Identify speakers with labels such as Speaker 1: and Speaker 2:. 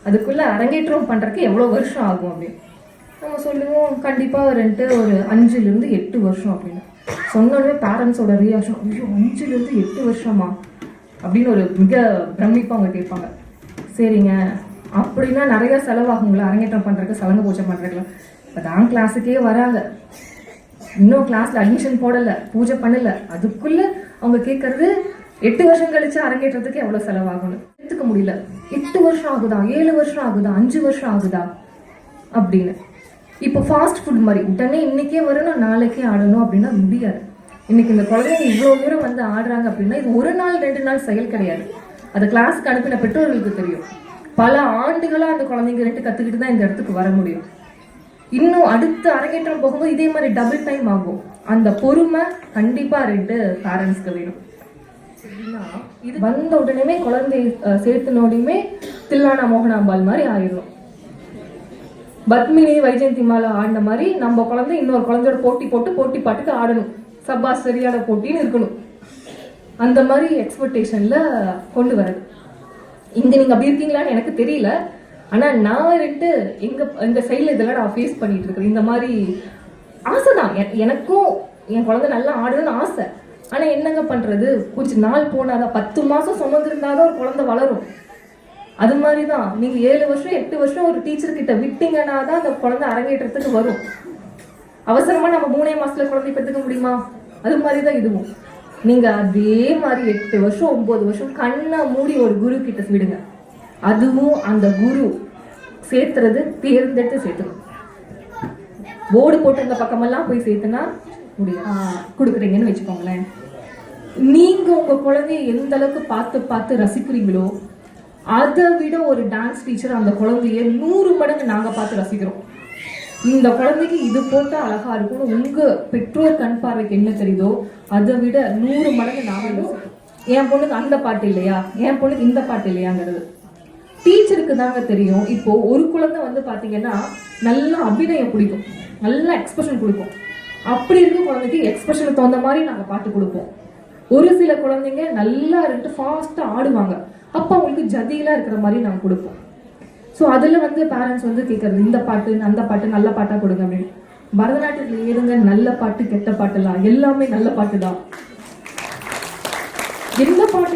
Speaker 1: அதுக்குள்ள அரங்கேற்றம் பண்றதுக்கு எவ்வளவு வருஷம் ஆகும் அப்படின்னு நம்ம சொல்லுவோம். கண்டிப்பா ரெண்டு ஒரு 5 to 8 வருஷம் அப்படின்னு சொன்னோடனே பேரண்ட்ஸோட ரியாக்ஷன், ஐயோ 5 to 8 வருஷமா அப்படின்னு ஒரு மிக பிரமிப்பா அவங்க கேட்பாங்க. சரிங்க, அப்படின்னா நிறைய செலவாகுங்களா அரங்கேற்றம் பண்றதுக்கு, சலங்க பூஜை பண்றதுக்குலாம்? இப்பதான் கிளாஸுக்கே வராங்க, இன்னும் கிளாஸ்ல அட்மிஷன் போடல, பூஜை பண்ணல, அதுக்குள்ள அவங்க கேட்கறது 8 வருஷம் கழிச்சு அரங்கேற்றத்துக்கு எவ்வளவு செலவாகும்னு எடுத்துக்க முடியல. 8 வருஷம் ஆகுதா, 7 வருஷம் ஆகுதா, 5 வருஷம் ஆகுதா அப்படின்னு. இப்போ ஃபாஸ்ட் ஃபுட் மாதிரி உடனே இன்னைக்கே வரணும் நாளைக்கே ஆடணும் அப்படின்னா முடியாது. இன்னைக்கு இந்த குழந்தைங்க இவ்வளவு தூரம் வந்து ஆடுறாங்க அப்படின்னா இது ஒரு நாள் 2 நாள் செயல் கிடையாது. அதை கிளாஸுக்கு அனுப்பின பெற்றோர்களுக்கு தெரியும். பல ஆண்டுகளா அந்த குழந்தைங்க 2 கத்துக்கிட்டு தான் இந்த இடத்துக்கு வர முடியும். இன்னும் அடுத்த அரங்கேற்றம் போகும்போது இதே மாதிரி டபுள் டைம் ஆகும். அந்த பொறுமை கண்டிப்பா 2 பேரண்ட்ஸ்க்கு வேணும். இது வந்த உடனே குழந்தை சேர்த்துனோடையுமே தில்லானா மோகனாம்பாள் மாதிரி ஆயிடும். பத்மினி வைஜெயந்தி மாலா ஆடின மாதிரி நம்ம குழந்தை இன்னொரு குழந்தையோட போட்டி போட்டு போட்டி பாட்டுக்கு ஆடணும், சப்பா சரியான போட்டின்னு இருக்கணும். அந்த மாதிரி எக்ஸ்பெக்டேஷன்ல கொண்டு வரது. இங்க நீங்க அப்படி இருக்கீங்களான்னு எனக்கு தெரியல. ஆனா நான் எங்க சைட்ல இதெல்லாம் நான் ஃபேஸ் பண்ணிட்டு இருக்கேன். இந்த மாதிரி ஆசைதான் எனக்கும், என் குழந்தை நல்லா ஆடுதுன்னு ஆசை. ஆனா என்னங்க பண்றது, கொஞ்சம் நாள் போனாதான், 10 மாசம் சுமந்திருந்தாதான் ஒரு குழந்தை வளரும். அது மாதிரிதான் நீங்க 7 வருஷம் 8 வருஷம் ஒரு டீச்சர் கிட்ட விட்டீங்கன்னா தான் அந்த குழந்தை அரங்கேற்றத்துக்கு வரும். அவசரமா நம்ம 3 மாசத்துல குழந்தை பெற்றுக்க முடியுமா? அது மாதிரிதான் இதுவும். நீங்க அதே மாதிரி 8 வருஷம் 9 வருஷம் கண்ணை மூடி ஒரு குரு கிட்ட விடுங்க. அதுவும் அந்த குரு சேர்த்துறது தேர்ந்தெடுத்து சேர்த்துக்கணும். போர்டு போட்டு இந்த பக்கமெல்லாம் போய் சேர்த்துனா முடியும் கொடுக்குறீங்கன்னு வச்சுக்கோங்களேன். நீங்க உங்க குழந்தைய எந்த அளவுக்கு பார்த்து பார்த்து ரசிக்கிறீங்களோ அதை விட ஒரு டான்ஸ் டீச்சர் அந்த குழந்தைய 100 மடங்கு நாங்க பார்த்து ரசிக்கிறோம். இந்த குழந்தைக்கு இது போட்டா அழகா இருக்கும், உங்க பெற்றோர் கண் பார்வைக்கு என்ன தெரியுதோ அதை விட 100 மடங்கு நாங்க. என் பொண்ணுக்கு அந்த பாட்டு இல்லையா, என் பொண்ணுக்கு இந்த பாட்டு இல்லையாங்கிறது டீச்சருக்கு தாங்க தெரியும். இப்போ ஒரு குழந்தை வந்து பாத்தீங்கன்னா நல்லா அபிநயம் பிடிக்கும், நல்லா எக்ஸ்பிரஷன் கொடுக்கும். அப்படி இருக்க குழந்தைக்கு எக்ஸ்பிரஷனுக்கு தகுந்த மாதிரி நாங்க பாட்டு கொடுப்போம். ஒரு சில குழந்தைங்க நல்லா இருந்து ஃபாஸ்டா ஆடுவாங்க, அப்ப அவங்களுக்கு ஜதியிலா இருக்கிற மாதிரி நாங்க கொடுப்போம். ஸோ அதுல வந்து பேரண்ட்ஸ் வந்து கேட்கறது இந்த பாட்டு அந்த பாட்டு நல்ல பாட்டா கொடுங்க அப்படின்னு. பரதநாட்டியத்துல ஏதுங்க நல்ல பாட்டு கெட்ட பாட்டுலாம், எல்லாமே நல்ல பாட்டு தான். எந்த பாட்டு